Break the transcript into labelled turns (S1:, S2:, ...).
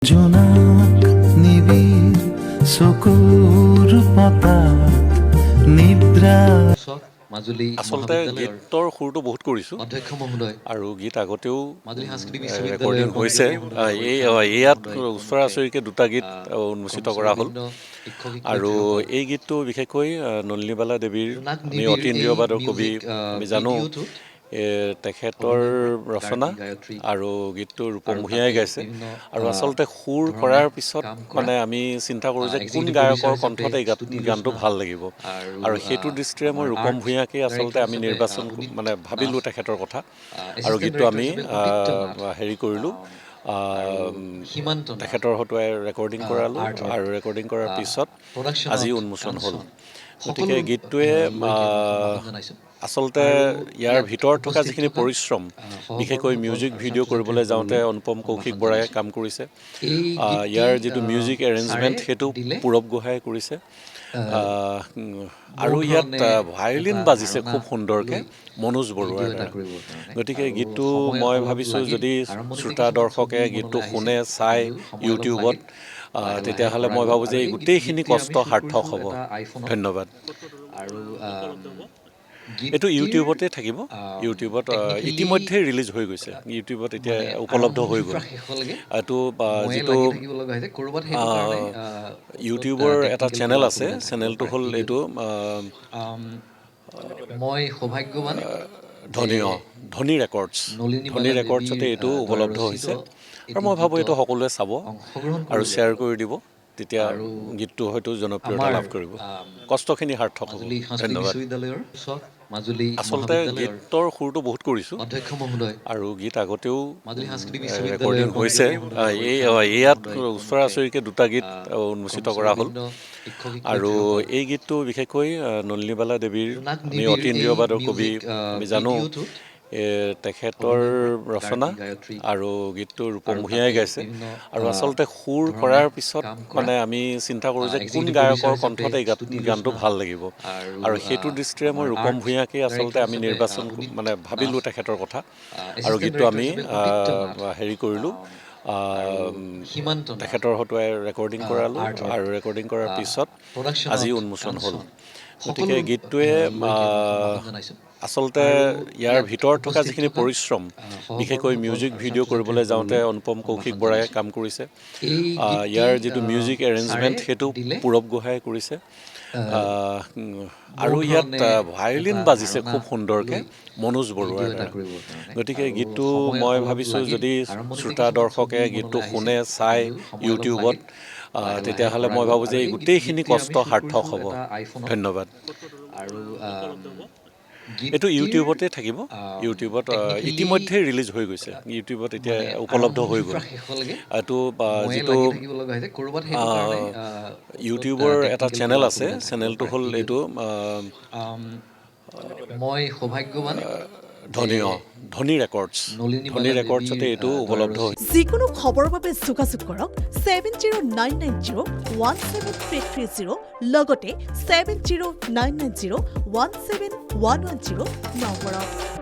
S1: জোনাক নিবিড় চকুৰ পাতাত নিদ্ৰা
S2: মাজুলী
S3: আচলতে গীতৰ সুৰটো বহুত কৰিছোঁ
S2: অধ্যক্ষ মহোদয়
S3: আৰু গীত আগতেও
S2: মাজুলী সাংস্কৃতিক
S3: ৰেকৰ্ডিং
S2: বিশ্ববিদ্যালয়ৰ
S3: হৈছে ইয়াত ওচৰা ওচৰিকৈ দুটা গীত উন্মোচিত কৰা হ'ল আৰু এই গীতটো বিশেষকৈ নলিনীবালা দেৱীৰ আমি অতীন্দ্ৰিয়বাদৰ কবি আমি জানো তেখেতৰ ৰচনা আৰু গীতটো ৰূপম ভূঞাই গাইছে আৰু আচলতে সুৰ কৰাৰ পিছত মানে আমি চিন্তা কৰোঁ যে কোন গায়কৰ কণ্ঠত এই গানটো ভাল লাগিব আৰু সেইটো দৃষ্টিৰে মই ৰূপম ভূঞাকে আচলতে আমি নিৰ্বাচন মানে ভাবিলোঁ তেখেতৰ কথা আৰু গীতটো আমি হেৰি কৰিলোঁ তেখেতৰ হতুৱাই ৰেকৰ্ডিং কৰালোঁ আৰু ৰেকৰ্ডিং কৰাৰ পিছত আজি উন্মোচন হ'ল গতিকে গীতটোৱে আচলতে ইয়াৰ ভিতৰত থকা যিখিনি পৰিশ্ৰম বিশেষকৈ মিউজিক ভিডিঅ' কৰিবলৈ যাওঁতে অনুপম কৌশিক বৰাই কাম কৰিছে ইয়াৰ যিটো মিউজিক এৰেঞ্জমেণ্ট সেইটো পূৰব গোহাঁয়ে কৰিছে আৰু ইয়াত ভায়লিন বাজিছে খুব সুন্দৰকৈ মনোজ বৰুৱাৰ দ্বাৰা গতিকে গীতটো মই ভাবিছোঁ যদি শ্ৰোতা দৰ্শকে গীতটো শুনে চাই ইউটিউবত তেতিয়াহ'লে মই ভাবোঁ যে এই গোটেইখিনি কষ্ট সাৰ্থক হ'ব ধন্যবাদ
S2: আৰু
S3: এইটো ইউটিউবতে থাকিব ইউটিউবত ইতিমধ্যে ৰিলিজ হৈ গৈছে ইউটিউবত এতিয়া উপলব্ধ হৈ গ'ল এইটো যিটো ইউটিউবৰ এটা চেনেল আছে চেনেলটো হ'ল এইটো
S2: মই সৌভাগ্যৱান
S3: ধনী ৰেকৰ্ডছতে এইটো উপলব্ধ হৈছে আৰু মই ভাবোঁ এইটো সকলোৱে চাব আৰু শ্বেয়াৰ কৰি দিব তেতিয়া গীতটো হয়তো জনপ্ৰিয়তা লাভ কৰিব কষ্টখিনি সাৰ্থক হ'ব ধন্যবাদ
S2: মাজুলী
S3: আচলতে গীতৰ সুৰটো বহুত কৰিছোঁ
S2: অধ্যক্ষ মহোদয়
S3: আৰু গীত আগতেও
S2: মাজুলী সাংস্কৃতিক
S3: ৰেকৰ্ডিং
S2: বিশ্ববিদ্যালয়ৰ
S3: হৈছে ইয়াত ওচৰা ওচৰিকৈ দুটা গীত উন্মোচিত কৰা হ'ল আৰু এই গীতটো বিশেষকৈ নলিনীবালা দেৱীৰ আমি অতীন্দ্ৰিয়বাদৰ কবি আমি জানো তেখেতৰ ৰচনা আৰু গীতটো ৰূপম ভূঞাই গাইছে আৰু আচলতে সুৰ কৰাৰ পিছত মানে আমি চিন্তা কৰোঁ যে কোন গায়কৰ কণ্ঠত এই গানটো ভাল লাগিব আৰু সেইটো দৃষ্টিৰে মই ৰূপম ভূঞাকে আচলতে আমি নিৰ্বাচন মানে ভাবিলোঁ তেখেতৰ কথা আৰু গীতটো আমি হেৰি কৰিলোঁ তেখেতৰ হতুৱাই ৰেকৰ্ডিং কৰালোঁ আৰু ৰেকৰ্ডিং কৰাৰ পিছত আজি উন্মোচন হ'ল গতিকে গীতটোৱে আচলতে ইয়াৰ ভিতৰত থকা যিখিনি পৰিশ্ৰম বিশেষকৈ মিউজিক ভিডিঅ' কৰিবলৈ যাওঁতে অনুপম কৌশিক বৰাই কাম কৰিছে ইয়াৰ যিটো মিউজিক এৰেঞ্জমেণ্ট সেইটো পূৰব গোহাঁয়ে কৰিছে আৰু ইয়াত ভায়লিন বাজিছে খুব সুন্দৰকৈ মনোজ বৰুৱাৰ দ্বাৰা গতিকে গীতটো মই ভাবিছোঁ যদি শ্ৰোতা দৰ্শকে গীতটো শুনে চাই ইউটিউবত তেতিয়াহ'লে মই ভাবোঁ যে এই গোটেইখিনি কষ্ট সাৰ্থক হ'ব ধন্যবাদ
S2: আৰু
S3: এইটো ইউটিউবতে থাকিব ইউটিউবত ইতিমধ্যে ৰিলিজ হৈ গৈছে ইউটিউবত এতিয়া উপলব্ধ হৈ গ'ল এইটো যিটো ইউটিউবৰ এটা চেনেল আছে চেনেলটো হ'ল এইটো
S2: মই সৌভাগ্যৱান
S3: ধনী ৰেকৰ্ডছতে এইটো উপলব্ধ হৈছে
S4: যিকোনো খবৰৰ বাবে যোগাযোগ কৰক 7099017330 লগতে 7099017110 নম্বৰত